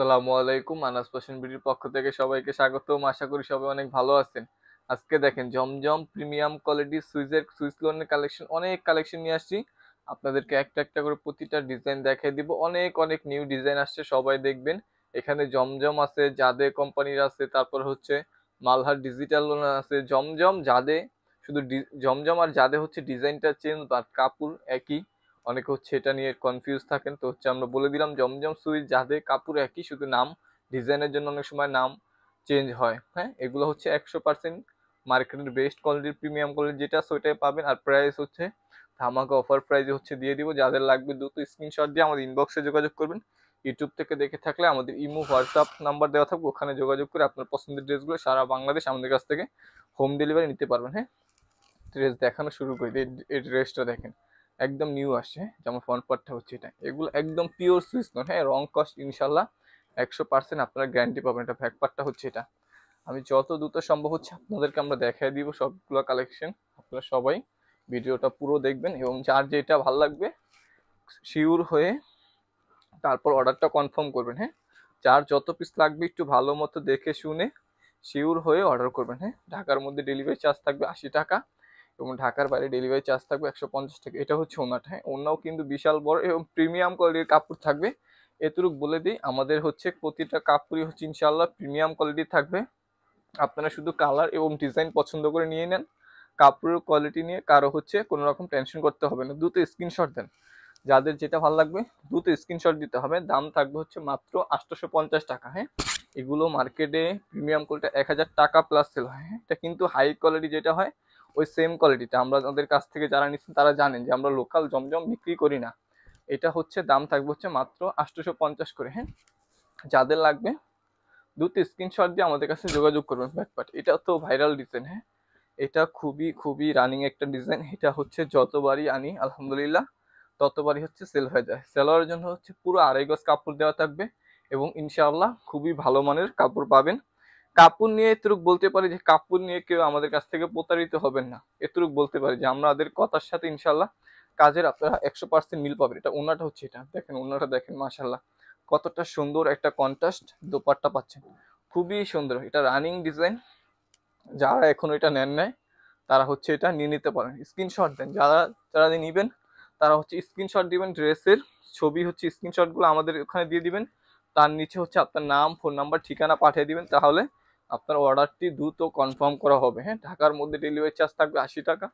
আসসালামু আলাইকুম। আনাস ফ্যাশন বিডির পক্ষ থেকে সবাইকে স্বাগতম। আশা করি সবাই অনেক ভালো আছেন। আজকে দেখেন জমজম প্রিমিয়াম কোয়ালিটি সুইস লোনের কালেকশন, অনেক কালেকশন নিয়ে আসছি। আপনাদেরকে একটা একটা করে প্রতিটা ডিজাইন দেখাই দিব। অনেক অনেক নিউ ডিজাইন আসছে, সবাই দেখবেন। এখানে জমজম আছে, জাদে কোম্পানির আছে, তারপর হচ্ছে মালহার ডিজিটাল লোন আছে। জমজম জাদে, শুধু জমজম আর জাদে হচ্ছে ডিজাইনটা চেঞ্জ, বাট কাপড় একই। অনেকে হচ্ছে এটা নিয়ে কনফিউজ থাকেন, তো হচ্ছে আমরা বলে দিলাম জমজম সুইচ যাদের কাপড় একই, শুধু নাম ডিজাইনের জন্য অনেক সময় নাম চেঞ্জ হয়। হ্যাঁ, এগুলো হচ্ছে 100% মার্কেটের বেস্ট কোয়ালিটির প্রিমিয়াম কোয়ালিটি যেটা আছে ওইটাই পাবেন। আর প্রাইস হচ্ছে ধামাকা অফার প্রাইসে হচ্ছে দিয়ে দিব। যাদের লাগবে দ্রুত স্ক্রিনশট দিয়ে আমাদের ইনবক্সে যোগাযোগ করবেন। ইউটিউব থেকে দেখে থাকলে আমাদের ইমো হোয়াটসঅ্যাপ নাম্বার দেওয়া থাকবে, ওখানে যোগাযোগ করে আপনার পছন্দের ড্রেসগুলো সারা বাংলাদেশ আমাদের কাছ থেকে হোম ডেলিভারি নিতে পারবেন। হ্যাঁ, ড্রেস দেখানো শুরু করি। এই ড্রেসটা দেখেন, একদম নিউ আসছে। হ্যাঁ, যেমন ফ্রন্ট পার্টটা হচ্ছে এটা, এগুলো একদম পিওর সুইস নোট। হ্যাঁ, রং কস্ট ইনশাল্লাহ 100% আপনারা গ্যারান্টি পাবেন। এটা ব্যাক পার্টটা হচ্ছে এটা। আমি যত দ্রুত সম্ভব হচ্ছে আপনাদেরকে আমরা দেখাই দিব সবগুলো কালেকশন। আপনারা সবাই ভিডিওটা পুরো দেখবেন এবং যার যেটা ভালো লাগবে শিওর হয়ে তারপর অর্ডারটা কনফার্ম করবেন। হ্যাঁ, যার যত পিস লাগবে একটু ভালো মতো দেখে শুনে শিওর হয়ে অর্ডার করবেন। হ্যাঁ, ঢাকার মধ্যে ডেলিভারি চার্জ থাকবে 80 টাকা এবং ঢাকার বাইরে ডেলিভারি চার্জ থাকবে 150 টাকা। এটা হচ্ছে ওনাটা। হ্যাঁ, ওনাও কিন্তু বিশাল বড় এবং প্রিমিয়াম কোয়ালিটির কাপড় থাকবে। এতটুকু বলে দিই, আমাদের হচ্ছে প্রতিটা কাপড়ই হচ্ছে ইনশাল্লাহ প্রিমিয়াম কোয়ালিটি থাকবে। আপনারা শুধু কালার এবং ডিজাইন পছন্দ করে নিয়ে নেন। কাপড়ের কোয়ালিটি নিয়ে কারো হচ্ছে কোনো রকম টেনশন করতে হবে না। দ্রুত স্ক্রিনশট দেন, যাদের যেটা ভালো লাগবে দ্রুত স্ক্রিনশট দিতে হবে। দাম থাকবে হচ্ছে মাত্র 850 টাকা। হ্যাঁ, এগুলো মার্কেটে প্রিমিয়াম কোয়ালিটি 1000 টাকা প্লাস সেল হয়। হ্যাঁ, এটা কিন্তু হাই কোয়ালিটি যেটা হয় ওই সেম কোয়ালিটিটা আমরা আমাদের কাছ থেকে যারা নিচ্ছেন তারা জানেন যে আমরা লোকাল জমজম বিক্রি করি না। এটা হচ্ছে দাম থাকবে হচ্ছে মাত্র 850 করে। হ্যাঁ, যাদের লাগবে দ্রুত স্ক্রিনশট দিয়ে আমাদের কাছে যোগাযোগ করবেন। ব্যাকপার্ট এটা তো ভাইরাল ডিজাইন। হ্যাঁ, এটা খুবই খুবই রানিং একটা ডিজাইন। এটা হচ্ছে যতবারই আনি আলহামদুলিল্লাহ ততবারই হচ্ছে সেল হয়ে যায়। সেলারের জন্য হচ্ছে পুরো 2.5 গজ কাপড় দেওয়া থাকবে এবং ইনশাআল্লাহ খুবই ভালো মানের কাপড় পাবেন। কাপড় নিয়ে এতটুকু বলতে পারি যে কাপড় নিয়ে কেউ আমাদের কাছ থেকে প্রতারিত হবেন না। এতটুকু বলতে পারি যে আমাদের কথার সাথে ইনশাআল্লাহ কাজের আপনারা 100% মিল পাবেন। এটা ওনাটা হচ্ছে, এটা দেখেন, ওনাটা দেখেন মাশাআল্লাহ কতটা সুন্দর একটা কন্ট্রাস্ট দোপাট্টা পাচ্ছেন, খুবই সুন্দর। এটা রানিং ডিজাইন। যারা এখন এটা নেন নাই তারা হচ্ছে এটা নিয়ে নিতে পারেন। স্ক্রিনশট দেন, যারা যারা নিবেন তারা হচ্ছে স্ক্রিনশট দিবেন। ড্রেসের ছবি হচ্ছে স্ক্রিনশটগুলো আমাদের ওখানে দিয়ে দিবেন। তার নিচে হচ্ছে আপনার নাম, ফোন নাম্বার, ঠিকানা পাঠিয়ে দিবেন। তাহলে আপনার অর্ডারটি দ্রুত কনফার্ম করা হবে। হ্যাঁ, ঢাকার মধ্যে ডেলিভারি চার্জ থাকবে 80 টাকা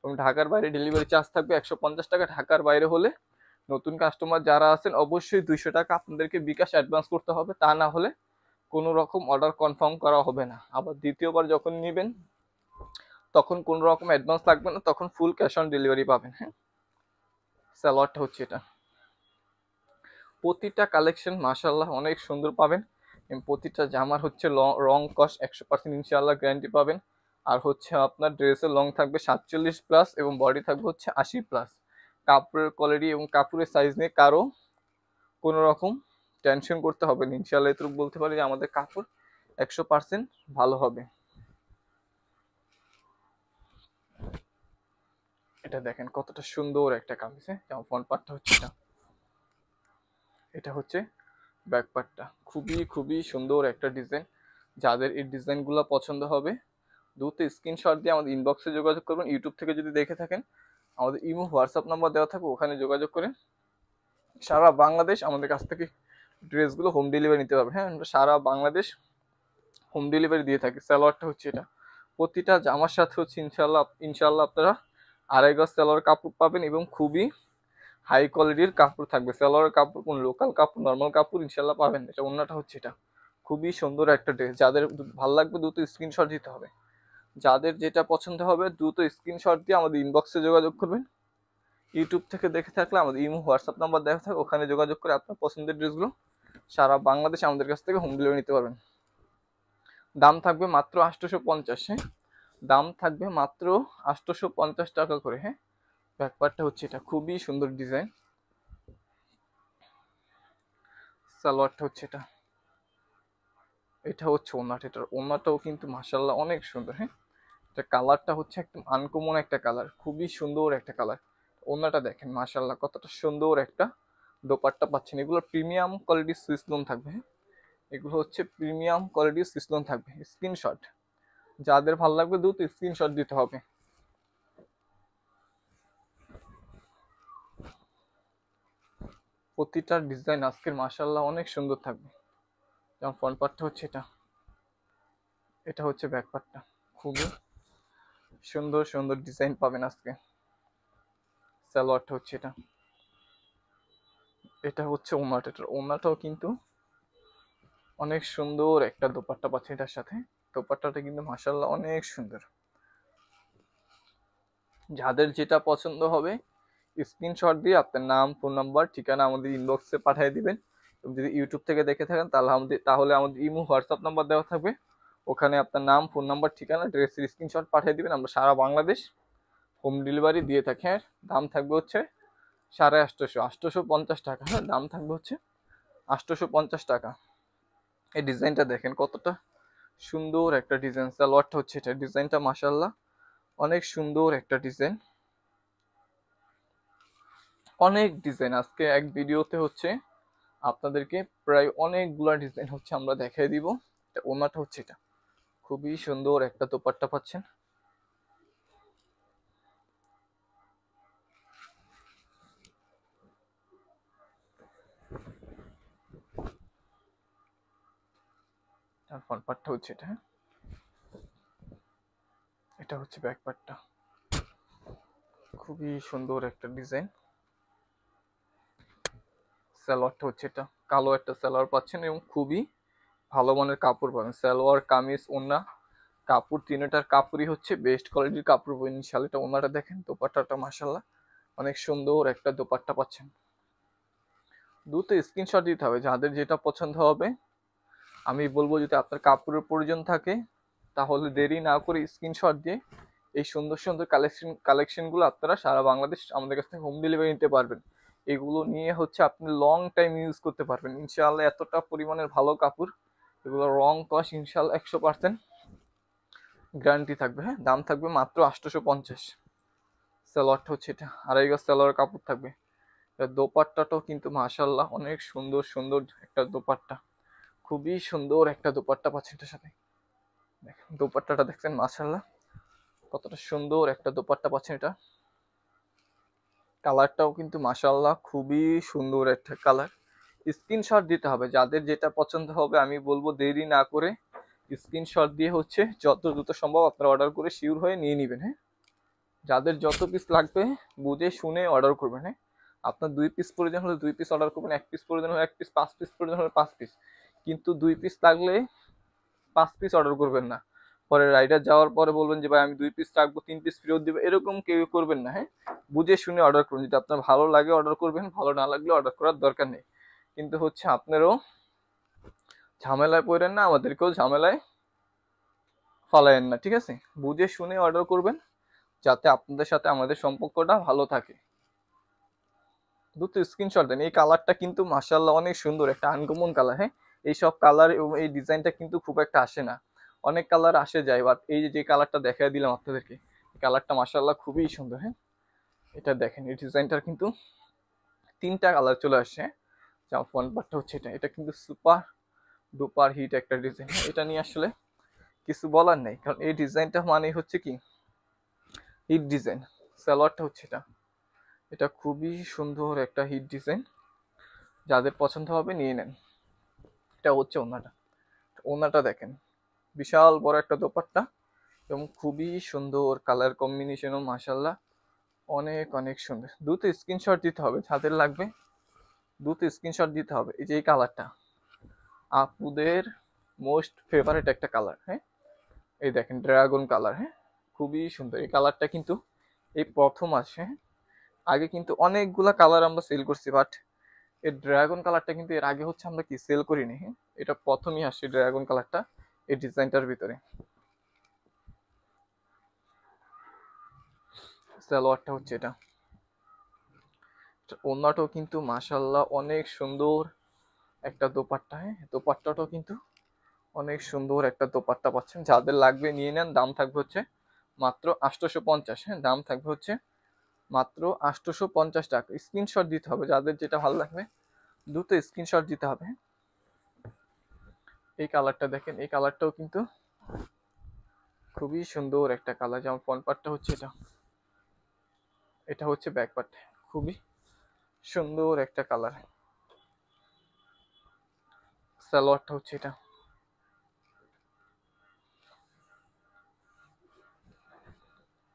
এবং ঢাকার বাইরে ডেলিভারি চার্জ থাকবে 150 টাকা। ঢাকার বাইরে হলে নতুন কাস্টমার যারা আছেন অবশ্যই 200 টাকা আপনাদেরকে বিকাশ অ্যাডভান্স করতে হবে, তা না হলে কোনো রকম অর্ডার কনফার্ম করা হবে না। আবার দ্বিতীয়বার যখন নেবেন তখন কোনো রকম অ্যাডভান্স লাগবে না, তখন ফুল ক্যাশ অন ডেলিভারি পাবেন। হ্যাঁ, সালোয়ারটা হচ্ছে এটা। প্রতিটা কালেকশন মাশাআল্লাহ অনেক সুন্দর পাবেন এবং প্রতিটা জামার হচ্ছে রং কস্ট 100% ইনশাআল্লাহ গ্যারান্টি পাবেন। আর হচ্ছে আপনার ড্রেসের লং থাকবে 47+ এবং বডি থাকবে হচ্ছে 80+। কাপড়ের কোয়ালিটি এবং কাপড়ের সাইজ নিয়ে কারো কোনো রকম টেনশন করতে হবে না। ইনশাআল্লাহ এটুকু বলতে পারি যে আমাদের কাপড় 100% ভালো হবে। এটা দেখেন কতটা সুন্দর একটা কামিজ। হ্যাঁ, যেমন ফ্রন্ট পার্টটা হচ্ছে এটা, এটা হচ্ছে ব্যাক পার্টটা। খুবই খুবই সুন্দর একটা ডিজাইন। যাদের এই ডিজাইনগুলো পছন্দ হবে দ্রুত স্ক্রিনশট দিয়ে আমাদের ইনবক্সে যোগাযোগ করবেন। ইউটিউব থেকে যদি দেখে থাকেন আমাদের ইমো হোয়াটসঅ্যাপ নাম্বার দেওয়া থাকবে, ওখানে যোগাযোগ করে সারা বাংলাদেশ আমাদের কাছ থেকে ড্রেসগুলো হোম ডেলিভারি নিতে পারবে। হ্যাঁ, আমরা সারা বাংলাদেশ হোম ডেলিভারি দিয়ে থাকি। সালোয়ারটা হচ্ছে এটা। প্রতিটা জামার সাথে হচ্ছে ইনশাল্লাহ ইনশাল্লাহ আপনারা 2.5 গজ সালোয়ার কাপড় পাবেন এবং খুবই হাই কোয়ালিটির কাপড় থাকবে। সালোয়ারের কাপড় কোন লোকাল কাপড়, নর্মাল কাপড় ইনশাল্লাহ পাবেন। এটা অন্যটা হচ্ছে এটা। খুবই সুন্দর একটা ড্রেস। যাদের ভালো লাগবে দ্রুত স্ক্রিনশট দিতে হবে। যাদের যেটা পছন্দ হবে দ্রুত স্ক্রিনশট দিয়ে আমাদের ইনবক্সে যোগাযোগ করবেন। ইউটিউব থেকে দেখে থাকলে আমাদের ইমো হোয়াটসঅ্যাপ নাম্বার দেখা থাকে, ওখানে যোগাযোগ করে আপনার পছন্দের ড্রেসগুলো সারা বাংলাদেশে আমাদের কাছ থেকে হোম ডেলিভারি নিতে পারবেন। দাম থাকবে মাত্র 850। হ্যাঁ, দাম থাকবে মাত্র 850 টাকা করে। হ্যাঁ, ব্যাকপার্টটা হচ্ছে এটা, খুবই সুন্দর ডিজাইন। সালোয়ারটা হচ্ছে এটা, এটা হচ্ছে ওনাটা। এটার ওনাটাও কিন্তু মাশাআল্লাহ অনেক সুন্দর। হ্যাঁ, এটা কালারটা হচ্ছে একদম আনকমন একটা কালার, খুবই সুন্দর একটা কালার। ওনাটা দেখেন মাশাআল্লাহ কতটা সুন্দর একটা দোপাট্টা পাচ্ছেন। এগুলো প্রিমিয়াম কোয়ালিটির সুইস লোন থাকবে। হ্যাঁ, এগুলো হচ্ছে প্রিমিয়াম কোয়ালিটির সুইস লোন থাকবে। স্ক্রিনশট, যাদের ভালো লাগবে দ্রুত স্ক্রিনশট দিতে হবে। প্রতিটা ডিজাইন আজকের মাশাআল্লাহ অনেক সুন্দর থাকবে। যেমন ফ্রন্ট পার্টটা হচ্ছে এটা, এটা হচ্ছে ব্যাক পার্টটা, খুবই সুন্দর সুন্দর ডিজাইন পাবেন আজকে। সালোয়ারটা হচ্ছে এটা, এটা হচ্ছে ওড়নাটা, ওড়নাটাও কিন্তু অনেক সুন্দর একটা দোপাট্টা পাচ্ছে এটার সাথে। দোপাট্টাটা কিন্তু মাশাআল্লাহ অনেক সুন্দর। যাদের যেটা পছন্দ হবে স্ক্রিনশট দিয়ে আপনার নাম, ফোন নাম্বার, ঠিকানা আমাদের ইনবক্সে পাঠিয়ে দিবেন। যদি ইউটিউব থেকে দেখে থাকেন তাহলে আমাদের ইমো হোয়াটসঅ্যাপ নাম্বার দেওয়া থাকবে, ওখানে আপনার নাম, ফোন নাম্বার, ঠিকানা, ড্রেসের স্ক্রিনশট পাঠিয়ে দিবেন। আমরা সারা বাংলাদেশ হোম ডেলিভারি দিয়ে থাকি। হ্যাঁ, দাম থাকবে হচ্ছে 850, 850 টাকা। হ্যাঁ, দাম থাকবে হচ্ছে 850 টাকা। এই ডিজাইনটা দেখেন কতটা সুন্দর একটা ডিজাইন। সালোয়ারটা হচ্ছে এটা, ডিজাইনটা মাশাআল্লাহ অনেক সুন্দর একটা ডিজাইন। অনেক ডিজাইন আজকে এক ভিডিওতে হচ্ছে আপনাদেরকে প্রায় অনেকগুলা ডিজাইন হচ্ছে আমরা দেখাই দিব। ওনাটা হচ্ছে এটা, খুবই সুন্দর একটা দোপাট্টা পাচ্ছেন। আর ফ্রন্ট পার্টটা হচ্ছে এটা। হ্যাঁ, এটা হচ্ছে ব্যাক পার্টটা, খুবই সুন্দর একটা ডিজাইন। সালোয়ারটা হচ্ছে এটা, কালো একটা সালোয়ার পাচ্ছেন এবং খুবই ভালো মানের কাপড় পাবেন। সালোয়ার, কামিজ, ওড়না, কাপড় তিনটার কাপড়ই হচ্ছে বেস্ট কোয়ালিটির কাপড় পাবেন ইনশাআল্লাহ। এটা ওড়নাটা দেখেন, দোপাট্টাটা মাশাআল্লাহ অনেক সুন্দর একটা দোপাট্টা পাচ্ছেন। দ্রুত স্ক্রিনশট দিতে হবে যাদের যেটা পছন্দ হবে। আমি বলবো যদি আপনার কাপড়ের প্রয়োজন থাকে তাহলে দেরি না করে স্ক্রিনশট দিয়ে এই সুন্দর সুন্দর কালেকশনগুলো আপনারা সারা বাংলাদেশ আমাদের কাছ থেকে হোম ডেলিভারি নিতে পারবেন। এগুলো নিয়ে হচ্ছে আপনি লং টাইম ইউজ করতে পারবেন ইনশাআল্লাহ। এতটা পরিমাণের ভালো কাপড়, এগুলো রং কস ইনশাআল্লাহ 100% গ্যারান্টি থাকবে। হ্যাঁ, দাম থাকবে মাত্র 850। সালোয়ারটা হচ্ছে এটা, আড়াই গজ সালোয়ার কাপড় থাকবে। দোপাট্টাটাও কিন্তু মাশাআল্লাহ অনেক সুন্দর সুন্দর একটা দোপাট্টা, খুবই সুন্দর একটা দোপাট্টা পাচ্ছেন এটার সাথে। দেখেন দোপাট্টাটা দেখছেন মাশাআল্লাহ কতটা সুন্দর একটা দোপাট্টা পাচ্ছেন। এটা কালারটাও কিন্তু মাশাআল্লাহ খুবই সুন্দর একটা কালার। স্ক্রিনশট দিতে হবে যাদের যেটা পছন্দ হবে। আমি বলবো দেরি না করে স্ক্রিনশট দিয়ে হচ্ছে যত দ্রুত সম্ভব আপনারা অর্ডার করে শিওর হয়ে নিয়ে নেবেন। হ্যাঁ, যাদের যত পিস লাগবে বুঝে শুনে অর্ডার করবেন। হ্যাঁ, আপনার 2 পিস প্রয়োজন হলে 2 পিস অর্ডার করবেন, 1 পিস প্রয়োজন হলে 1 পিস, 5 পিস প্রয়োজন হলে 5 পিস, কিন্তু 2 পিস লাগলে 5 পিস অর্ডার করবেন না। পরে রাইডার যাওয়ার পরে বলবেন যে ভাই আমি 2 পিস রাখবো, 3 পিস ফেরত দিবে, এরকম কেউ করবেন না। হ্যাঁ, বুঝে শুনে অর্ডার করুন। যদি আপনার ভালো লাগে অর্ডার করবেন, ভালো না লাগলে অর্ডার করার দরকার নেই। কিন্তু হচ্ছে আপনারও ঝামেলায় পড়েন না, আমাদেরকেও ঝামেলায় ফালায়েন না, ঠিক আছে? বুঝে শুনে অর্ডার করবেন যাতে আপনাদের সাথে আমাদের সম্পর্কটা ভালো থাকে। দ্রুত স্ক্রিনশট দেন। এই কালারটা কিন্তু মাশাআল্লাহ অনেক সুন্দর একটা আনকমন কালার। হ্যাঁ, এইসব কালার এবং এই ডিজাইনটা কিন্তু খুব একটা আসে না, অনেক কালার আসে যায়, বাট এই যে কালারটা দেখাই দিলাম আপনাদেরকে, এই কালারটা মাশাআল্লাহ খুবই সুন্দর। হ্যাঁ, এটা দেখেন এই ডিজাইনটার কিন্তু 3টা কালার চলে আসছে। যেমন ফ্রন্ট পার্টটা হচ্ছে এটা, এটা কিন্তু সুপার ডুপার হিট একটা ডিজাইন। এটা নিয়ে আসলে কিছু বলার নেই, কারণ এই ডিজাইনটা মানে হচ্ছে কি হিট ডিজাইন। সালোয়ারটা হচ্ছে এটা, এটা খুবই সুন্দর একটা হিট ডিজাইন, যাদের পছন্দ হবে নিয়ে নেন। এটা হচ্ছে ওনাটা, ওনাটা দেখেন বিশাল বড় একটা দোপাট্টা এবং খুবই সুন্দর কালার কম্বিনেশনও মাশাআল্লাহ অনেক অনেক সুন্দর। দ্রুত স্ক্রিনশট দিতে হবে যাদের লাগবে, দ্রুত স্ক্রিনশট দিতে হবে। এই যে এই কালারটা আপুদের মোস্ট ফেভারিট একটা কালার। হ্যাঁ, এই দেখেন ড্রাগন কালার। হ্যাঁ, খুবই সুন্দর এই কালারটা, কিন্তু এই প্রথম আসে। হ্যাঁ, আগে কিন্তু অনেকগুলা কালার আমরা সেল করছি, বাট এই ড্রাগন কালারটা কিন্তু এর আগে হচ্ছে আমরা কি সেল করিনি। হ্যাঁ, এটা প্রথমই আসছে ড্রাগন কালারটা এই ডিজাইনটার ভিতরে। সালোয়ারটা হচ্ছে এটা, ওড়নাটাও কিন্তু মাশাআল্লাহ অনেক সুন্দর একটা দোপাট্টা। হ্যাঁ, দোপাট্টাটাও কিন্তু অনেক সুন্দর একটা দোপাট্টা পাচ্ছেন। যাদের লাগবে নিয়ে নেন, দাম থাকবে হচ্ছে মাত্র 850। হ্যাঁ, দাম থাকবে হচ্ছে মাত্র 850 টাকা। স্ক্রিনশট দিতে হবে যাদের যেটা ভালো লাগবে, দ্রুত স্ক্রিনশট দিতে হবে। এই কালারটা দেখেন, এই কালারটাও কিন্তু খুবই সুন্দর একটা কালার। যেমন ফ্রন্ট পার্টটা হচ্ছে এটা, এটা হচ্ছে ব্যাক পার্ট, খুবই সুন্দর একটা কালার। সালোয়ারটা হচ্ছে এটা,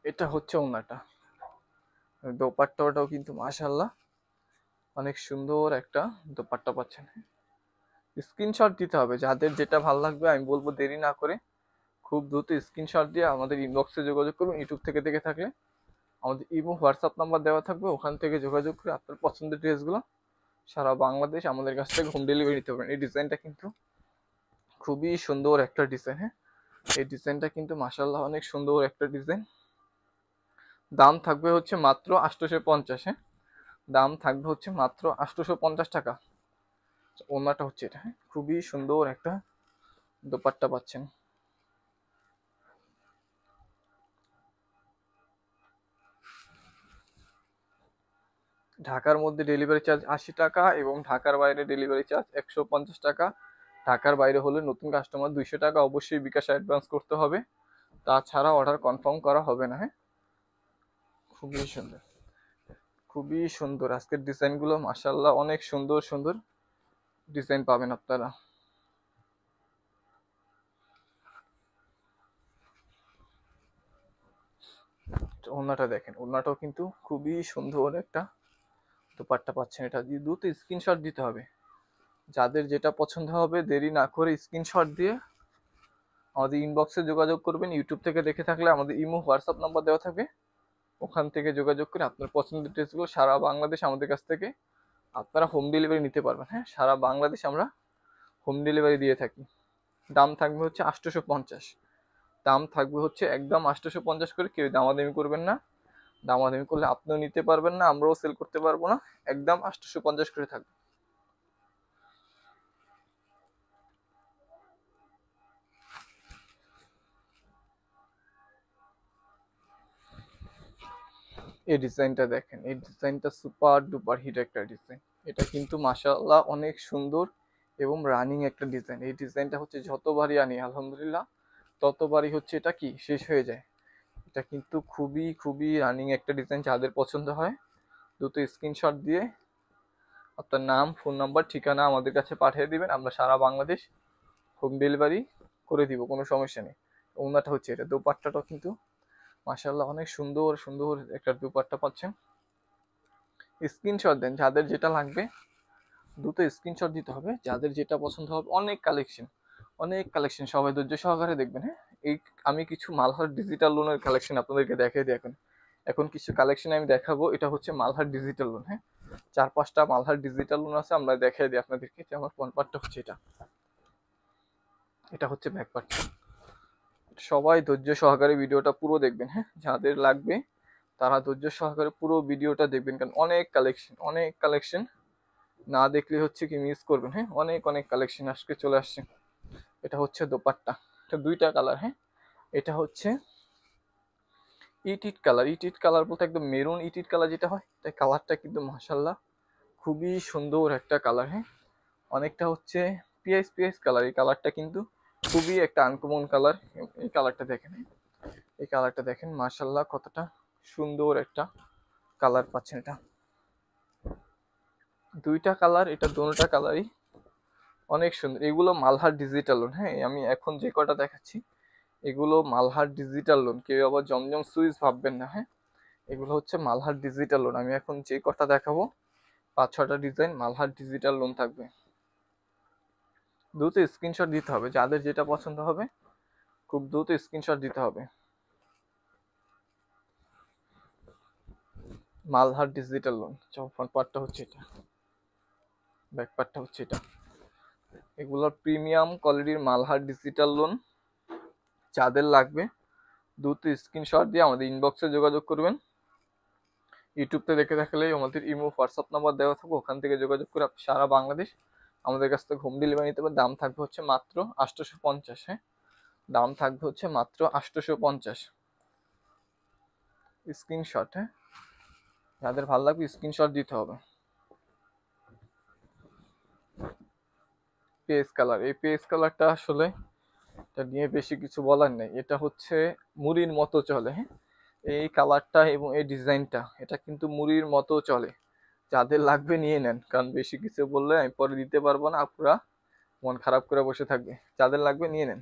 এটা হচ্ছে ওড়নাটা। দোপাট্টাটাও কিন্তু মাশাআল্লাহ অনেক সুন্দর একটা দোপাট্টা পাচ্ছেন। স্ক্রিনশট দিতে হবে, যাদের যেটা ভালো লাগবে আমি বলবো দেরি না করে খুব দ্রুত স্ক্রিনশট দিয়ে আমাদের ইনবক্সে যোগাযোগ করুন। ইউটিউব থেকে দেখে থাকলে আমাদের ইমো হোয়াটসঅ্যাপ নাম্বার দেওয়া থাকবে, ওখান থেকে যোগাযোগ করে আপনার পছন্দের ড্রেসগুলো সারা বাংলাদেশ আমাদের কাছ থেকে হোম ডেলিভারি নিতে পারেন। এই ডিজাইনটা কিন্তু খুবই সুন্দর একটা ডিজাইন। হ্যাঁ, এই ডিজাইনটা কিন্তু মাশাআল্লাহ অনেক সুন্দর একটা ডিজাইন। দাম থাকবে হচ্ছে মাত্র 850। হ্যাঁ, দাম থাকবে হচ্ছে মাত্র 850 টাকা। ওড়নাটা হচ্ছে এটা। হ্যাঁ, খুবই সুন্দর একটা দোপাট্টা পাচ্ছেন। ঢাকার মধ্যে ডেলিভারি চার্জ 80 টাকা এবং ঢাকার বাইরে ডেলিভারি চার্জ 150 টাকা। ঢাকার বাইরে হলে নতুন কাস্টমার 200 টাকা অবশ্যই বিকাশে অ্যাডভান্স করতে হবে, তাছাড়া অর্ডার কনফার্ম করা হবে না। হ্যাঁ, খুবই সুন্দর, খুবই সুন্দর আজকের ডিজাইনগুলো মাশাআল্লাহ অনেক সুন্দর সুন্দর ডিজাইন পাবেন আপনারা। ওড়নাটা দেখেন, ওড়নাটাও কিন্তু খুবই সুন্দর একটা দোপাট্টা পাচ্ছেন। এটা দিয়ে দ্রুত স্ক্রিনশট দিতে হবে, যাদের যেটা পছন্দ হবে দেরি না করে স্ক্রিনশট দিয়ে আমাদের ইনবক্সে যোগাযোগ করবেন। ইউটিউব থেকে দেখে থাকলে আমাদের ইমো হোয়াটসঅ্যাপ নাম্বার দেওয়া থাকবে, ওখান থেকে যোগাযোগ করে আপনার পছন্দের ড্রেসগুলো সারা বাংলাদেশ আমাদের কাছ থেকে আপনারা হোম ডেলিভারি নিতে পারবেন। হ্যাঁ, সারা বাংলাদেশ আমরা হোম ডেলিভারি দিয়ে থাকি। দাম থাকবে হচ্ছে 850, দাম থাকবে হচ্ছে একদম 850 করে। কেউ দামাদামি করবেন না, দামাদামি করলে আপনিও নিতে পারবেন না, আমরাও সেল করতে পারবো না। একদম 850 করে থাকবে। এই ডিজাইনটা দেখেন, এই ডিজাইনটা সুপার ডুপার হিট একটা ডিজাইন। এটা কিন্তু মাশাআল্লাহ অনেক সুন্দর এবং রানিং একটা ডিজাইন। এই ডিজাইনটা হচ্ছে যতবারই আনি আলহামদুলিল্লাহ ততবারই হচ্ছে এটা কি শেষ হয়ে যায়। এটা কিন্তু খুবই খুবই রানিং একটা ডিজাইন। যাদের পছন্দ হয় দ্রুত স্ক্রিনশট দিয়ে আপনার নাম, ফোন নাম্বার, ঠিকানা আমাদের কাছে পাঠিয়ে দিবেন, আমরা সারা বাংলাদেশ হোম ডেলিভারি করে দিব, কোনো সমস্যা নেই। ওনাটা হচ্ছে এটা, দোপাট্টাটাও কিন্তু মাশাআল্লাহ অনেক সুন্দর সুন্দর একটা দোপাট্টা পাচ্ছেন। স্ক্রিনশট দেন, যাদের যেটা লাগবে দ্রুত স্ক্রিনশট দিতে হবে, যাদের যেটা পছন্দ হবে। অনেক কালেকশন, অনেক কালেকশন, সবাই ধৈর্য সহকারে দেখবেন। হ্যাঁ, এই আমি কিছু মালহার ডিজিটাল লোনের কালেকশন আপনাদেরকে দেখাই দিই। এখন এখন কিছু কালেকশন আমি দেখাবো। এটা হচ্ছে মালহার ডিজিটাল লোন। হ্যাঁ, 4-5টা মালহার ডিজিটাল লোন আছে, আমরা দেখাই দিই আপনাদেরকে। যে আমার ফ্রন্ট পার্টটা হচ্ছে এটা, এটা হচ্ছে ব্যাক পার্ট। সবাই ধৈর্য সহকারে ভিডিওটা পুরো দেখবেন। হ্যাঁ, যাদের লাগবে তারা ধৈর্য সহকারে পুরো ভিডিওটা দেখবেন, কারণ অনেক কালেকশন, অনেক কালেকশন না দেখলে হচ্ছে কি মিস করবেন। হ্যাঁ, অনেক অনেক কালেকশন আজকে চলে আসছে। এটা হচ্ছে দোপাট্টা, এটা দুইটা কালার। হ্যাঁ, এটা হচ্ছে ইটিট কালার। ইটিট কালার বলতে একদম মেরুন ইটিট কালার যেটা হয়, তাই কালারটা কিন্তু মাশাআল্লাহ খুবই সুন্দর একটা কালার। হ্যাঁ, অনেকটা হচ্ছে পিএস পিএস কালার। এই কালারটা কিন্তু খুবই একটা আনকমন কালার। এই কালারটা দেখেন, এই কালারটা দেখেন মাশাআল্লাহ কতটা সুন্দর একটা কালার পাচ্ছেন। এটা দুইটা কালার, এটা দুটোটা কালারই অনেক সুন্দর। এগুলো মালহার ডিজিটাল লোন। হ্যাঁ, আমি এখন যে কটা দেখাচ্ছি এগুলো মালহার ডিজিটাল লোন, কেউ আবার জমজম সুইচ ভাববেন না। হ্যাঁ, এগুলো হচ্ছে মালহার ডিজিটাল লোন। আমি এখন যে কটা দেখাবো 5-6টা ডিজাইন মালহার ডিজিটাল লোন থাকবে। দ্রুত স্ক্রিনশট দিতে হবে, যাদের যেটা পছন্দ হবে খুব দ্রুত স্ক্রিনশট দিতে হবে। মালহার ডিজিটাল লোন, ফ্রন্ট পার্টটা হচ্ছে এটা, ব্যাক পার্টটা হচ্ছে এটা। এগুলোর প্রিমিয়াম কোয়ালিটির মালহার ডিজিটাল লোন, যাদের লাগবে দ্রুত স্ক্রিনশট দিয়ে আমাদের ইনবক্সে যোগাযোগ করবেন। ইউটিউবতে দেখে থাকলে আমাদের ইমো হোয়াটসঅ্যাপ নাম্বার দেওয়া থাকবে, ওখান থেকে যোগাযোগ করে আপনি সারা বাংলাদেশ আমাদের কাছ থেকে হোম ডেলিভারি নিতে পারেন। দাম থাকবে হচ্ছে মাত্র 850। হ্যাঁ, দাম থাকবে হচ্ছে মাত্র 850। স্ক্রিনশট, হ্যাঁ, যাদের ভালো লাগবে স্ক্রিনশট দিতে হবে। পেস কালার, এই পেস কালারটা আসলে এটা নিয়ে বেশি কিছু বলার নেই, এটা হচ্ছে মুড়ির মতো চলে। হ্যাঁ, এই কালারটা এবং এই ডিজাইনটা এটা কিন্তু মুড়ির মতো চলে। যাদের লাগবে নিয়ে নেন, কারণ বেশি কিছু বললে আমি পরে দিতে পারবো না, আপুরা মন খারাপ করে বসে থাকবে। যাদের লাগবে নিয়ে নেন।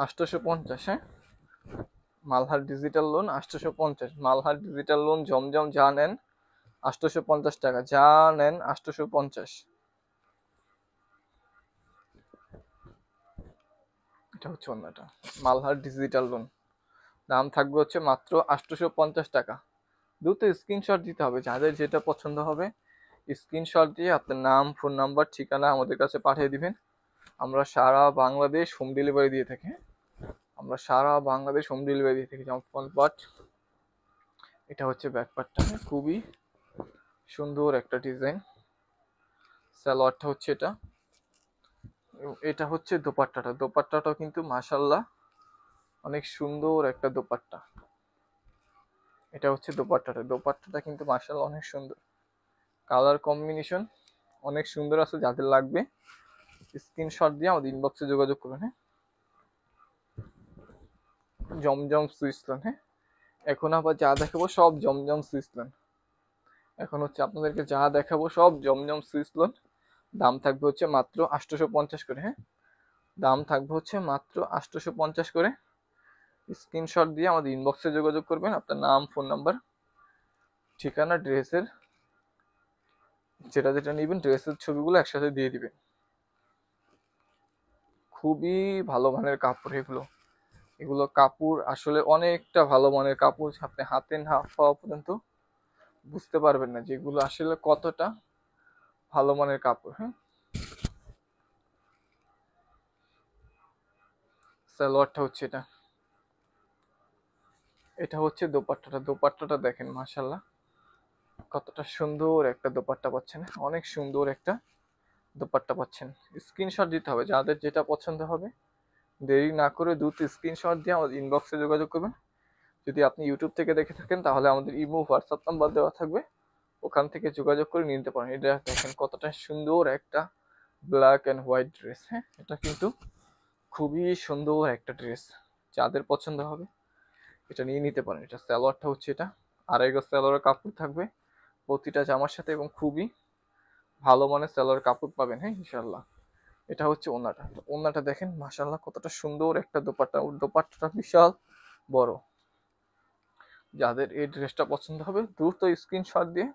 আটশোশো পঞ্চাশ, হ্যাঁ, Malhar digital loan 850, Malhar digital loan জমজম যা নেন 850 টাকা, যা নেন 850। এটা হচ্ছে অন্যটা, মালহার ডিজিটাল লোন, দাম থাকবে হচ্ছে মাত্র 850 টাকা। দ্রুত স্ক্রিনশট দিতে হবে, যাদের যেটা পছন্দ হবে স্ক্রিনশট দিয়ে আপনার নাম, ফোন নাম্বার, ঠিকানা আমাদের কাছে পাঠিয়ে দিবেন। আমরা সারা বাংলাদেশ হোম ডেলিভারি দিয়ে থাকি। আমরা সারা বাংলাদেশ হোম ডেলিভারি দিয়ে থাকি। যেমন ফ্রন্ট পার্ট, এটা হচ্ছে ব্যাক পার্টটা, খুবই সুন্দর একটা ডিজাইন। সালোয়ারটা হচ্ছে এটা, এটা হচ্ছে দোপাট্টাটা, দোপাট্টাটাও কিন্তু মাশাল্লাহ অনেক সুন্দর একটা দোপাট্টা। এটা হচ্ছে দোপাট্টাটা, দোপাট্টাটা কিন্তু মাশাল্লাহ অনেক সুন্দর, কালার কম্বিনেশন অনেক সুন্দর আছে। যাদের লাগবে স্ক্রিনশট দিয়ে আমাদের ইনবক্সে যোগাযোগ করবেন। হ্যাঁ, জমজম সুইস লোন। হ্যাঁ, এখন আবার যা দেখাবো সব জমজম সুইস লোন। এখন হচ্ছে আপনাদেরকে যা দেখাবো সব জমজম সুইস লোন। দাম থাকবে হচ্ছে মাত্র 850 করে। হ্যাঁ, দাম থাকবে হচ্ছে মাত্র 850 করে। স্ক্রিনশট দিয়ে আমাদের ইনবক্সে যোগাযোগ করবেন, আপনার নাম, ফোন নাম্বার, ঠিকানা, ড্রেসের যেটা যেটা নেবেন ড্রেসের ছবিগুলো একসাথে দিয়ে দিবেন। খুবই ভালো মানের কাপড় এগুলো, এগুলো কাপড় আসলে অনেকটা ভালো মানের কাপড়, আপনি হাতে না পাওয়া পর্যন্ত বুঝতে পারবেন না যেগুলো আসলে কতটা ভালো মানের কাপড়। হ্যাঁ, সালোয়ারটা হচ্ছে এটা, এটা হচ্ছে দোপাট্টাটা, দোপাট্টাটা দেখেন মাশাল্লাহ কতটা সুন্দর একটা দোপাট্টা পাচ্ছেন, অনেক সুন্দর একটা দোপাট্টা পাচ্ছেন। স্ক্রিনশট দিতে হবে, যাদের যেটা পছন্দ হবে দেরি না করে দ্রুত স্ক্রিনশট দিয়ে আমাদের ইনবক্সে যোগাযোগ করবেন। যদি আপনি ইউটিউব থেকে দেখে থাকেন তাহলে আমাদের ইমো, হোয়াটসঅ্যাপ নাম্বার দেওয়া থাকবে, ওখান থেকে যোগাযোগ করে নিতে পারেন। এটা দেখেন কতটা সুন্দর একটা ব্ল্যাক অ্যান্ড হোয়াইট ড্রেস। হ্যাঁ, এটা কিন্তু খুবই সুন্দর একটা ড্রেস, যাদের পছন্দ হবে এটা নিয়ে নিতে পারেন। এটা সালোয়ারটা হচ্ছে এটা, আড়াই গজ সালোয়ারের কাপড় থাকবে প্রতিটা জামার সাথে, এবং খুবই ভালো মানের সালোয়ার কাপড় পাবেন। হ্যাঁ, ইনশাল্লাহ। এটা হচ্ছে ওন্নাটা, ওন্নাটা দেখেন মাশাল্লাহ কতটা সুন্দর একটা দোপাট্টা, দোপাট্টাটা বিশাল বড়। যাদের এই ড্রেসটা পছন্দ হবে দ্রুত স্ক্রিনশট দিয়ে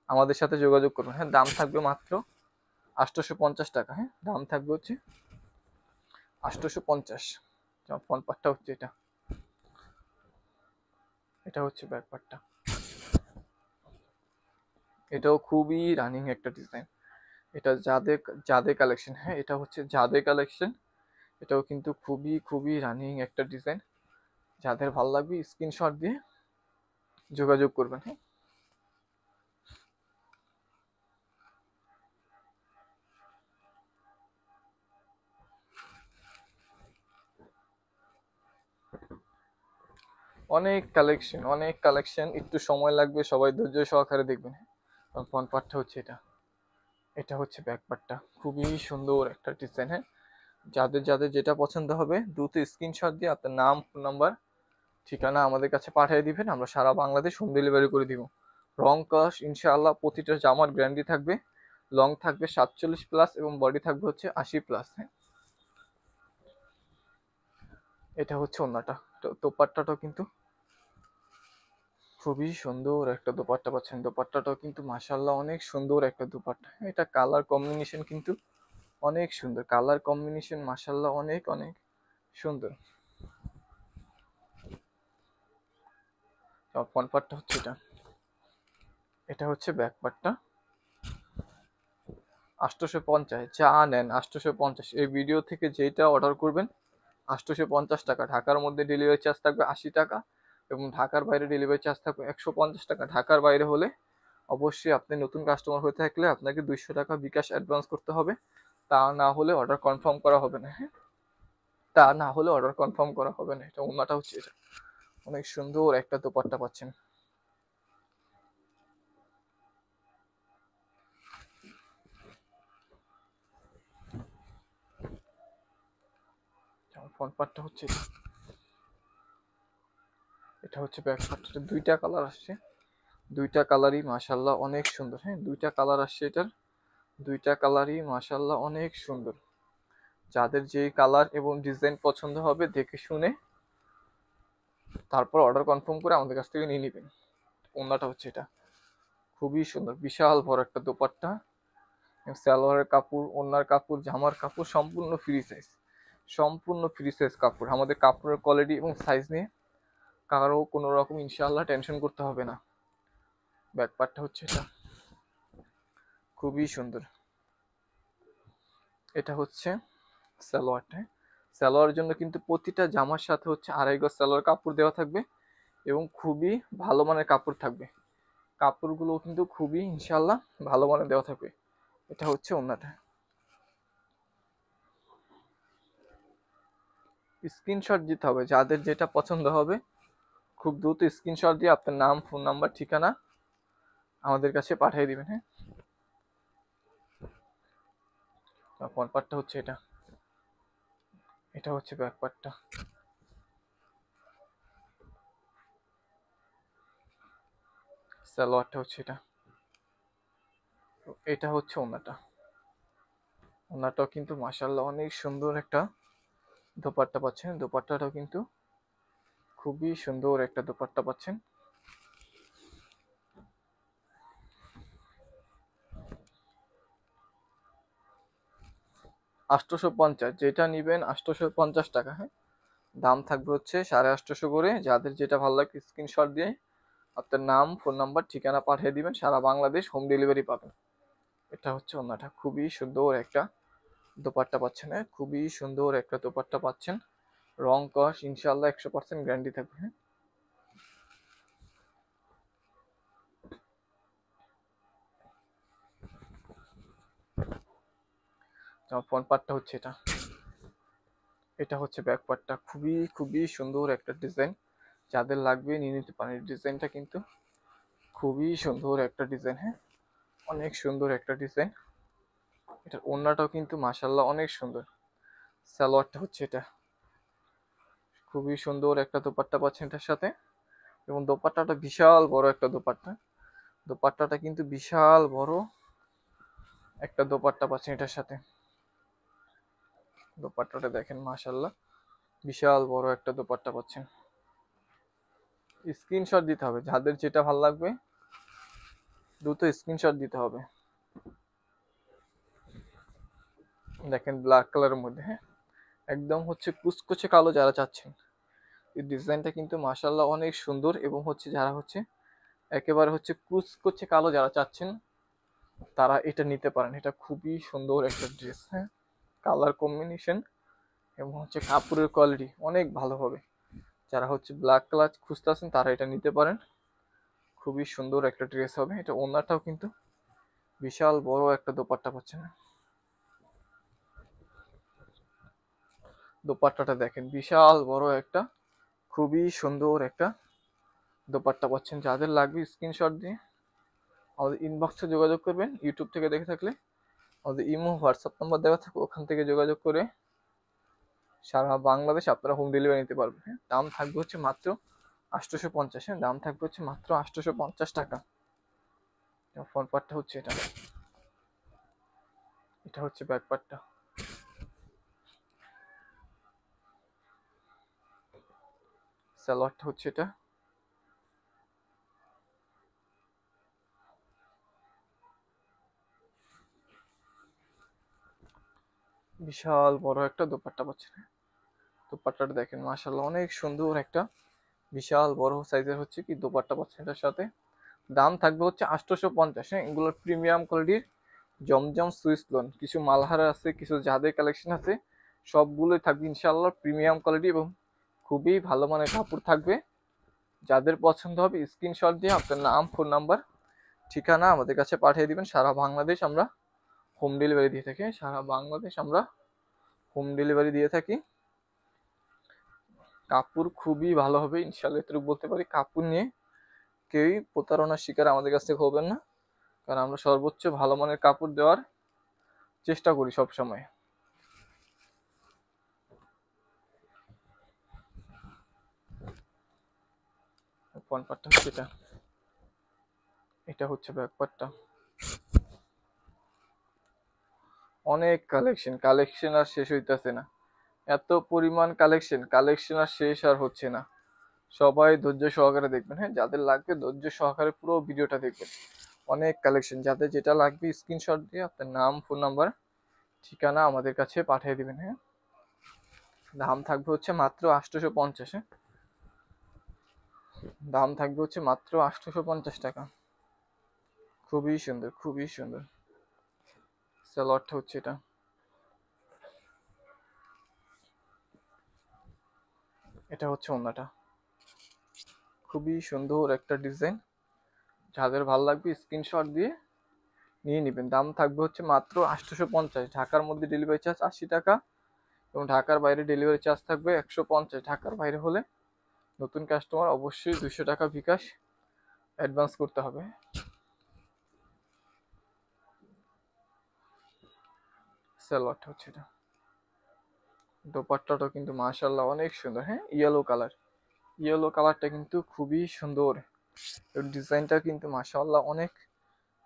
আমাদের সাথে যোগাযোগ করবেন। হ্যাঁ, দাম থাকবে মাত্র 850 টাকা। হ্যাঁ, দাম থাকবে হচ্ছে 850। ফ্রন্ট পার্টটা হচ্ছে এটা, এটা হচ্ছে ব্যাক পার্টটা, এটাও খুবই রানিং একটা ডিজাইন। এটা যাদের যাদের কালেকশন। হ্যাঁ, এটা হচ্ছে যাদের কালেকশন, এটাও কিন্তু খুবই খুবই রানিং একটা ডিজাইন। যাদের ভালো লাগবে স্ক্রিনশট দিয়ে যোগাযোগ করবেন। হ্যাঁ, অনেক কালেকশন, অনেক কালেকশন, একটু সময় লাগবে, সবাই ধৈর্য সহকারে দেখবেন। ফ্রন্ট পার্টটা হচ্ছে এটা, এটা হচ্ছে ব্যাক পার্টটা, খুবই সুন্দর একটা ডিজাইন। হ্যাঁ, যাদের যাদের যেটা পছন্দ হবে দ্রুত স্ক্রিনশট দিয়ে আপনার নাম, ফোন নাম্বার, ঠিকানা আমাদের কাছে পাঠিয়ে দিবেন, আমরা সারা বাংলাদেশ হোম ডেলিভারি করে দিব। রং কস ইনশাআল্লাহ প্রতিটা জামার গ্যারান্টি থাকবে। লং থাকবে 47+ এবং বডি থাকবে হচ্ছে 80+। হ্যাঁ, এটা হচ্ছে ওন্নাটা, দোপাট্টাটাও কিন্তু খুবই সুন্দর একটা দোপাট্টা পাচ্ছেন। দোপাট্টাটাও কিন্তু মাশাআল্লাহ অনেক সুন্দর একটা দোপাট্টা। এটা কালার কম্বিনেশন কিন্তু অনেক সুন্দর, কালার কম্বিনেশন মাশাআল্লাহ অনেক অনেক সুন্দর। ফ্রন্ট পার্টটা হচ্ছে এটা, এটা হচ্ছে ব্যাক পার্টটা। 850, যা নেন 850, এই ভিডিও থেকে যেটা অর্ডার করবেন 850 টাকা। ঢাকার মধ্যে ডেলিভারি চার্জ থাকবে 80 টাকা, এবং ঢাকার বাইরে ডেলিভারি চার্জ থাকবে 150 টাকা। ঢাকার বাইরে হলে অবশ্যই আপনি নতুন কাস্টমার হয়ে থাকলে আপনাকে 200 টাকা বিকাশ অ্যাডভান্স করতে হবে। তা না হলে অর্ডার কনফার্ম করা হবে না। হ্যাঁ, তা না হলে অর্ডার কনফার্ম করা হবে না। এটা ওন্নাটা হচ্ছে এটা, অনেক সুন্দর একটা দোপাট্টা পাচ্ছেন। ফ্রন্ট পার্টটা হচ্ছে এটা, এটা হচ্ছে ব্যাক পার্টটা। দুইটা কালার আসছে, দুইটা কালারই মাশাআল্লাহ অনেক সুন্দর। হ্যাঁ, দুইটা কালার আসছে এটার, দুইটা কালারই মাশাআল্লাহ অনেক সুন্দর। যাদের যে কালার এবং ডিজাইন পছন্দ হবে দেখে শুনে তারপর অর্ডার কনফার্ম করে আমাদের কাছ থেকে নিয়ে নেবেন। ওন্নাটা হচ্ছে এটা, খুবই সুন্দর, বিশাল বড় একটা দোপাট্টা। সালোয়ারের কাপড়, ওন্নার কাপড়, জামার কাপড় সম্পূর্ণ ফ্রি সাইজ, সম্পূর্ণ ফ্রি সাইজ কাপড়। আমাদের কাপড়ের কোয়ালিটি এবং সাইজ নিয়ে কারো কোনো রকম ইনশাআল্লাহ টেনশন করতে হবে না। ব্যাক পার্টটা হচ্ছে এটা, খুবই সুন্দর। এটা হচ্ছে সালোয়ারটা। সালোয়ারের জন্য কিন্তু প্রতিটা জামার সাথে হচ্ছে 2.5 গজ সালোয়ার কাপড় দেওয়া থাকবে এবং খুবই ভালো মানের কাপড় থাকবে। কাপড়গুলো কিন্তু খুবই ইনশাআল্লাহ ভালো মানের দেওয়া থাকবে। এটা হচ্ছে ওন্নাটা। স্ক্রিনশট দিতে হবে, যাদের যেটা পছন্দ হবে খুব দ্রুত স্ক্রিনশট দিয়ে আপনার নাম, ফোন নাম্বার, ঠিকানা আমাদের কাছে পাঠিয়ে দিবেন। হ্যাঁ, ফ্রন্ট পার্টটা হচ্ছে এটা, এটা হচ্ছে ব্যাক পার্টটা। সালোয়ারটা হচ্ছে এটা, এটা হচ্ছে ওন্নাটা। ওন্নাটাও কিন্তু মাশাআল্লাহ অনেক সুন্দর একটা দোপাট্টা পাচ্ছেন। দোপাট্টাটাও কিন্তু খুবই সুন্দর একটা দোপাট্টা পাচ্ছেন। 850, যেটা নিবেন 850 টাকা। হ্যাঁ, দাম থাকবে হচ্ছে 850 করে। যাদের যেটা ভালো লাগে স্ক্রিনশট দিয়ে আপনার নাম, ফোন নাম্বার, ঠিকানা পাঠিয়ে দিবেন, সারা বাংলাদেশ হোম ডেলিভারি পাবেন। এটা হচ্ছে ওন্নাটা, খুবই সুন্দর একটা দোপাট্টা পাচ্ছেন। হ্যাঁ, খুবই সুন্দর একটা দোপাট্টা পাচ্ছেন। রং কস ইনশাআল্লাহ 100% গ্যারান্টি থাকবে। হ্যাঁ, যেমন ফ্রন্ট পার্টটা হচ্ছে এটা, এটা হচ্ছে ব্যাক পার্টটা। খুবই খুবই সুন্দর একটা ডিজাইন, যাদের লাগবে নিয়ে নিতে পারেন। ডিজাইনটা কিন্তু খুবই সুন্দর একটা ডিজাইন। হ্যাঁ, অনেক সুন্দর একটা ডিজাইন। এটার ওন্নাটাও কিন্তু মাশাআল্লাহ অনেক সুন্দর। সালোয়ারটা হচ্ছে এটা, খুবই সুন্দর একটা দোপাট্টা পাচ্ছেন এটার সাথে। এবং দোপাট্টাটা বিশাল বড় একটা দোপাট্টা, দোপাট্টাটা কিন্তু বিশাল বড় একটা দোপাট্টা পাচ্ছেন এটার সাথে। দোপাট্টাটা দেখেন মাশাআল্লাহ বিশাল বড় একটা দোপাট্টা পাচ্ছেন। স্ক্রিনশট দিতে হবে, যাদের যেটা ভালো লাগবে দ্রুত স্ক্রিনশট দিতে হবে। দেখেন ব্ল্যাক কালারের মধ্যে, হ্যাঁ, একদম হচ্ছে কুচকুচে কালো যারা চাচ্ছেন, এই ডিজাইনটা কিন্তু মাশাআল্লাহ অনেক সুন্দর। এবং হচ্ছে যারা হচ্ছে একেবারে হচ্ছে কুচকুচে কালো যারা চাচ্ছেন তারা এটা নিতে পারেন। এটা খুবই সুন্দর একটা ড্রেস। হ্যাঁ, কালার কম্বিনেশন এবং হচ্ছে কাপড়ের কোয়ালিটি অনেক ভালো হবে। যারা হচ্ছে ব্ল্যাক কালার খুঁজতেছেন তারা এটা নিতে পারেন, খুবই সুন্দর একটা ড্রেস হবে। এটা ওন্নাটাও কিন্তু বিশাল বড় একটা দোপাট্টা পাচ্ছেন। দোপাট্টাটা দেখেন বিশাল বড় একটা, খুবই সুন্দর একটা দোপাট্টা পাচ্ছেন। যাদের লাগবে স্ক্রিনশট দিয়ে আমাদের ইনবক্সে যোগাযোগ করবেন। ইউটিউব থেকে দেখে থাকলে আমাদের ইমো, হোয়াটসঅ্যাপ নাম্বার দেওয়া থাকে, ওখান থেকে যোগাযোগ করে সারা বাংলাদেশ আপনারা হোম ডেলিভারি নিতে পারবেন। হ্যাঁ, দাম থাকবে হচ্ছে মাত্র 850। হ্যাঁ, দাম থাকবে হচ্ছে মাত্র 850 টাকা। ফ্রন্ট পার্টটা হচ্ছে এটা, এটা হচ্ছে ব্যাক পার্টটা। সালোয়ারটা হচ্ছে এটা, বিশাল বড় একটা দোপাট্টা পাচ্ছেন। দোপাট্টাটা দেখেন মাশাআল্লাহ অনেক সুন্দর একটা বিশাল বড় সাইজের হচ্ছে কি দোপাট্টা পাচ্ছেন এটার সাথে। দাম থাকবে হচ্ছে 850। হ্যাঁ, এগুলোর প্রিমিয়াম কোয়ালিটির জমজম সুইস লোন, কিছু মালহারা আছে, কিছু জাদের কালেকশন আছে, সবগুলোই থাকবে ইনশাআল্লাহ প্রিমিয়াম কোয়ালিটি এবং খুবই ভালো মানের কাপড় থাকবে। যাদের পছন্দ হবে স্ক্রিনশট দিয়ে আপনার নাম, ফোন নাম্বার, ঠিকানা আমাদের কাছে পাঠিয়ে দিবেন, সারা বাংলাদেশ আমরা হোম ডেলিভারি দিয়ে থাকি, সারা বাংলাদেশ আমরা হোম ডেলিভারি দিয়ে থাকি। কাপড় খুবই ভালো হবে ইনশাল্লাহ, এটুকু বলতে পারি। কাপড় নিয়ে কেউই প্রতারণার শিকার আমাদের কাছ থেকে হবেন না, কারণ আমরা সর্বোচ্চ ভালো মানের কাপড় দেওয়ার চেষ্টা করি সব সময়। ফ্রন্ট পার্টটা হচ্ছে এটা, এটা হচ্ছে ব্যাক পার্টটা। অনেক কালেকশন, কালেকশন আর শেষ হইতেছে না, এত পরিমাণ কালেকশন, কালেকশন আর শেষ আর হচ্ছে না। সবাই ধৈর্য সহকারে দেখবেন, হ্যাঁ, যাদের লাগবে ধৈর্য সহকারে পুরো ভিডিওটা দেখবেন। অনেক কালেকশন, যাদের যেটা লাগবে স্ক্রিনশট দিয়ে আপনার নাম, ফোন নাম্বার, ঠিকানা আমাদের কাছে পাঠিয়ে দিবেন। হ্যাঁ, দাম থাকবে হচ্ছে মাত্র 850। হ্যাঁ, দাম থাকবে হচ্ছে মাত্র 850 টাকা। খুবই সুন্দর, খুবই সুন্দর। সালোয়ারটা হচ্ছে এটা, এটা হচ্ছে ওড়নাটা। খুবই সুন্দর একটা ডিজাইন, যাদের ভালো লাগবে স্ক্রিনশট দিয়ে নিয়ে নেবেন। দাম থাকবে হচ্ছে মাত্র 850। ঢাকার মধ্যে ডেলিভারি চার্জ 80 টাকা এবং ঢাকার বাইরে ডেলিভারি চার্জ থাকবে 150। ঢাকার বাইরে হলে নতুন কাস্টমার অবশ্যই 200 টাকা বিকাশ অ্যাডভান্স করতে হবে। সালোয়ারটা হচ্ছে এটা, দোপাট্টাটাও কিন্তু মাশাআল্লাহ অনেক সুন্দর। হ্যাঁ, ইয়েলো কালার, ইয়েলো কালারটা কিন্তু খুবই সুন্দর। ডিজাইনটা কিন্তু মাশাআল্লাহ অনেক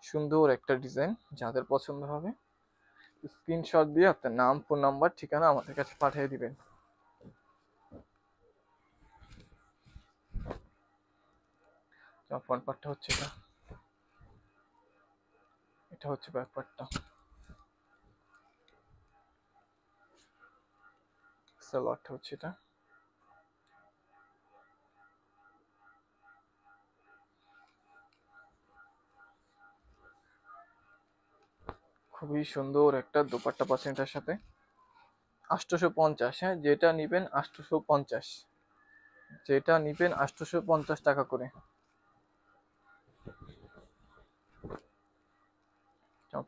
সুন্দর একটা ডিজাইন। যাদের পছন্দ হবে স্ক্রিনশট দিয়ে আপনার নাম, ফোন নাম্বার, ঠিকানা আমাদের কাছে পাঠিয়ে দিবেন। ফ্রন্ট পার্টটা হচ্ছে এটা, এটা হচ্ছে ব্যাক পার্টটা। সালোয়ারটা হচ্ছে এটা, খুবই সুন্দর একটা দোপাট্টা পাচ্ছেন এটার সাথে। 850। হ্যাঁ, যেটা নিবেন 850, যেটা নিবেন 850 টাকা করে।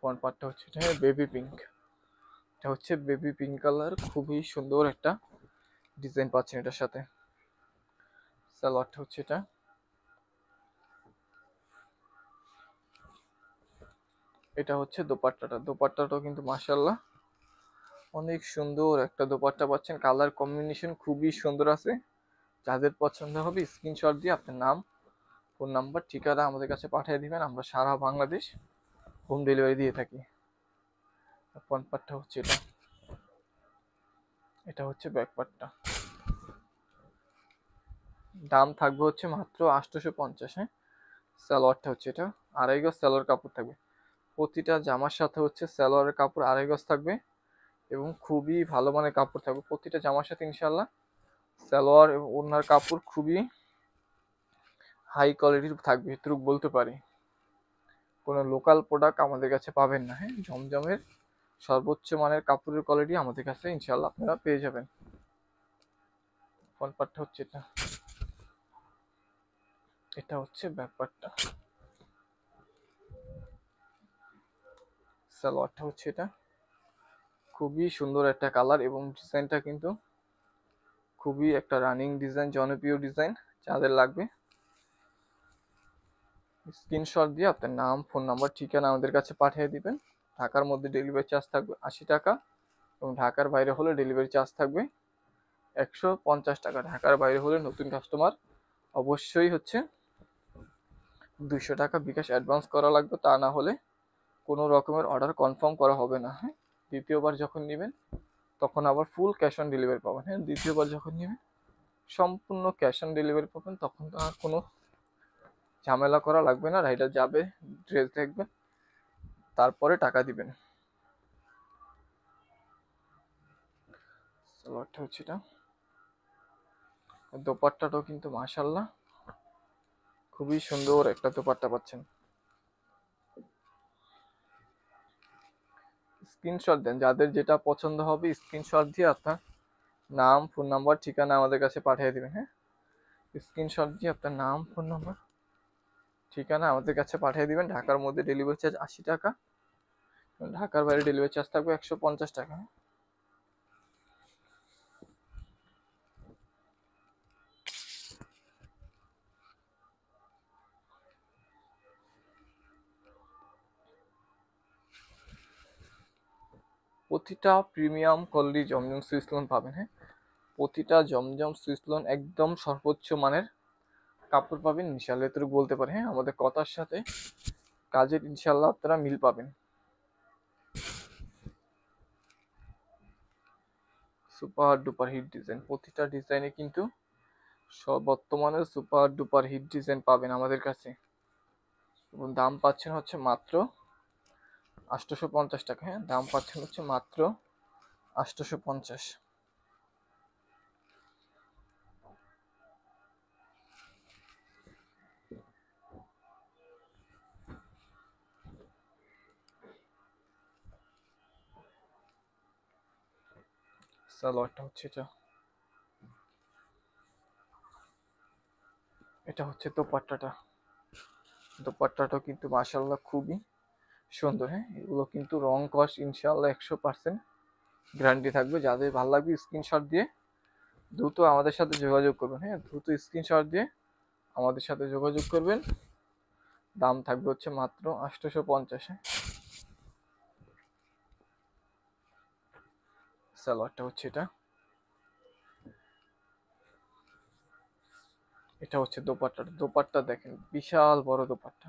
ফ্রন্ট পার্টটা হচ্ছে এটা বেবি পিঙ্ক, এটা হচ্ছে বেবি পিঙ্ক কালার, খুবই সুন্দর একটা ডিজাইন পাচ্ছেন এটার সাথে। সালোয়ারটা হচ্ছে এটা, এটা হচ্ছে দোপাট্টাটা। দোপাট্টাটাও কিন্তু মাশাআল্লাহ অনেক সুন্দর একটা দোপাট্টা পাচ্ছেন। কালার কম্বিনেশন খুবই সুন্দর আছে। যাদের পছন্দ হবে স্ক্রিনশট দিয়ে আপনার নাম, ফোন নাম্বার, ঠিকানা আমাদের কাছে পাঠিয়ে দিবেন। আমরা সারা বাংলাদেশ হোম ডেলিভারি দিয়ে থাকি। ফ্রন্ট পার্টটা হচ্ছে এটা, এটা হচ্ছে ব্যাক পার্টটা। দাম থাকবে হচ্ছে মাত্র 850। হ্যাঁ, সালোয়ারটা হচ্ছে এটা, 2.5 গজ সালোয়ার কাপড় থাকবে। প্রতিটা জামার সাথে হচ্ছে সালোয়ারের কাপড় 2.5 গজ থাকবে এবং খুবই ভালো মানের কাপড় থাকবে প্রতিটা জামার সাথে ইনশাল্লাহ। সালোয়ার এবং ওড়নার কাপড় খুবই হাই কোয়ালিটির থাকবে, এটুকু বলতে পারি। কোনো লোকাল প্রোডাক্ট আমাদের কাছে পাবেন না। হ্যাঁ, জমজমের সর্বোচ্চ মানের কাপড়ের কোয়ালিটি আমাদের কাছে ইনশাল্লাহ আপনারা পেয়ে যাবেন। ফ্রন্ট পার্টটা হচ্ছে এটা, এটা হচ্ছে ব্যাক পার্টটা। সালোয়ারটা হচ্ছে এটা, খুবই সুন্দর একটা কালার এবং ডিজাইনটা কিন্তু খুবই একটা রানিং ডিজাইন, জনপ্রিয় ডিজাইন। যাদের লাগবে স্ক্রিনশট দিয়ে আপনার নাম, ফোন নাম্বার, ঠিকানা আমাদের কাছে পাঠিয়ে দিবেন। ঢাকার মধ্যে ডেলিভারি চার্জ থাকবে 80 টাকা এবং ঢাকার বাইরে হলে ডেলিভারি চার্জ থাকবে 150 টাকা। ঢাকার বাইরে হলে নতুন কাস্টমার অবশ্যই হচ্ছে 200 টাকা বিকাশ অ্যাডভান্স করা লাগবে, তা না হলে কোনো রকমের অর্ডার কনফার্ম করা হবে না। হ্যাঁ, দ্বিতীয়বার যখন নেবেন তখন আবার ফুল ক্যাশ অন ডেলিভারি পাবেন। হ্যাঁ, দ্বিতীয়বার যখন নেবেন সম্পূর্ণ ক্যাশ অন ডেলিভারি পাবেন, তখন তো আর কোনো ঝামেলা করা লাগবে না। রাইডার যাবে, ড্রেস দেখবে, তারপরে টাকা দিবেন। সালোয়ারটা হচ্ছে এটা, দোপাট্টাটাও কিন্তু মাশাআল্লাহ খুবই সুন্দর একটা দোপাট্টা পাচ্ছেন। স্ক্রিনশট দেন, যাদের যেটা পছন্দ হবে স্ক্রিনশট দিয়ে আপনার নাম, ফোন নাম্বার, ঠিকানা আমাদের কাছে পাঠিয়ে দিবেন। হ্যাঁ, স্ক্রিনশট দিয়ে আপনার নাম, ফোন নাম্বার, ঠিকানা আমাদের কাছে পাঠিয়ে দিবেন। ঢাকার মধ্যে ডেলিভারি চার্জ 80 টাকা ঢাকার বাইরে ডেলিভারি চার্জ থাকবে 150 টাকা। প্রতিটা প্রিমিয়াম কোয়ালিটি জমজম সুইস লোন পাবেন। হ্যাঁ, প্রতিটা জমজম সুইস লোন একদম সর্বোচ্চ মানের কাপড় পাবেন ইনশাল্লাহ, এতটুকু বলতে পারে। হ্যাঁ, আমাদের কথার সাথে কাজের ইনশাল্লাহ আপনারা মিল পাবেন। সুপার ডুপার হিট ডিজাইন, প্রতিটা ডিজাইনে কিন্তু সব বর্তমানে সুপার ডুপার হিট ডিজাইন পাবেন আমাদের কাছে, এবং দাম পাচ্ছেন হচ্ছে মাত্র 850 টাকা। হ্যাঁ, দাম পাচ্ছেন হচ্ছে মাত্র 850। সালোয়ারটা হচ্ছে এটা, এটা হচ্ছে দোপাট্টাটা। দোপাট্টাটা কিন্তু মাশাআল্লাহ খুবই সুন্দর। হ্যাঁ, এগুলো কিন্তু রং কস ইনশাআল্লাহ 100% গ্যারান্টি থাকবে। যাদের ভালো লাগবে স্ক্রিনশট দিয়ে দ্রুত আমাদের সাথে যোগাযোগ করবেন। হ্যাঁ, দ্রুত স্ক্রিনশট দিয়ে আমাদের সাথে যোগাযোগ করবেন। দাম থাকবে হচ্ছে মাত্র 850। হ্যাঁ, সালোয়ারটা হচ্ছে এটা, এটা হচ্ছে দোপাট্টাটা। দোপাট্টা দেখেন, বিশাল বড় দোপাট্টা,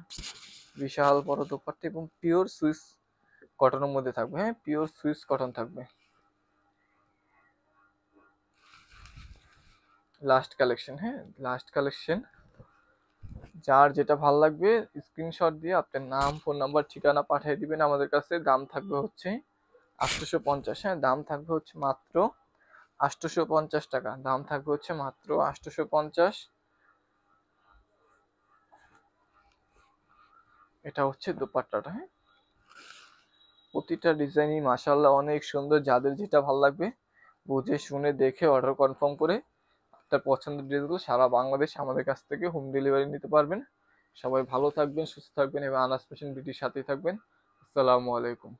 বিশাল বড় দোপাট্টা, এবং পিওর সুইস কটনের মধ্যে থাকবে। হ্যাঁ, পিওর সুইস কটন থাকবে। Last collection. হ্যাঁ, লাস্ট কালেকশন। যার যেটা ভালো লাগবে স্ক্রিনশট দিয়ে আপনার নাম, ফোন নাম্বার, ঠিকানা পাঠিয়ে দিবেন আমাদের কাছে। দাম থাকবে হচ্ছে 850। হ্যাঁ, দাম থাকবে হচ্ছে মাত্র 850 টাকা। দাম থাকবে হচ্ছে মাত্র 850। এটা হচ্ছে দোপাট্টাটা। হ্যাঁ, প্রতিটা ডিজাইনই মাশাআল্লাহ অনেক সুন্দর। যাদের যেটা ভালো লাগবে বুঝে শুনে দেখে অর্ডার কনফার্ম করে আপনার পছন্দের ড্রেসগুলো সারা বাংলাদেশ আমাদের কাছ থেকে হোম ডেলিভারি নিতে পারবেন। সবাই ভালো থাকবেন, সুস্থ থাকবেন, এবং আনাস ফ্যাশন বিউটির সাথেই থাকবেন। আসসালামু আলাইকুম।